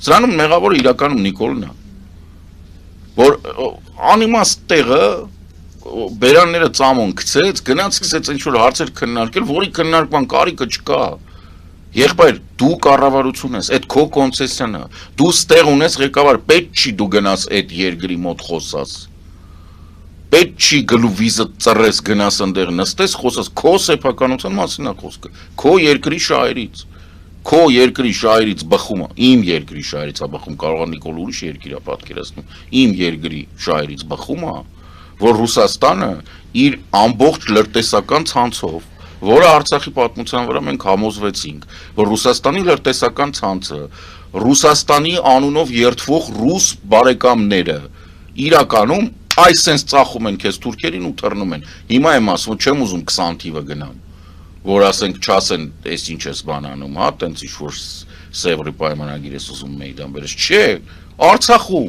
Սրանում մեղավորը իրականում Նիկոլն է, որ անիմաստ տեղը բերանները ծամոն գցեց, գնաց սկսեց ինչ-որ հարցեր քննարկել, որի քննարկման կարիքը չկա։ Եղբայր, դու կառավարություն ես, այդ քո կոնցեսիան է, դու ստեղ ունես ղեկավար, պետք չի դու գնաս այդ երկրի մոտ խոսաս, պետք չի գլու վիզը ծռես գնաս ընդեղ նստես, խոսաս քո սեփականության մասին է խոսքը, քո երկրի շահերից բխումը, իմ երկրի շահերից է բխում, կարող է Նիկոլ ուրիշ երկիր է պատկերացնում, իմ երկրի շահերից բխումը, որ Ռուսաստանը իր ամբողջ լրտեսական ցանցով, որը Արցախի պատմության վրա մենք համոզվեցինք, որ Ռուսաստանի լրտեսական ցանցը, Ռուսաստանի անունով երդվող ռուս բարեկամները իրականում այս sense ծախում են քեզ թուրքերին ու թռնում են։ Հիմա եմ ասում, չեմ ուզում 20 թիվը գնամ, որ ասենք չասեն, այս ինչ ես բան անում, հա, տենց ինչ որ սևրի պայմանագիր ես ուզում մեյդան բերես, չէ, Արցախում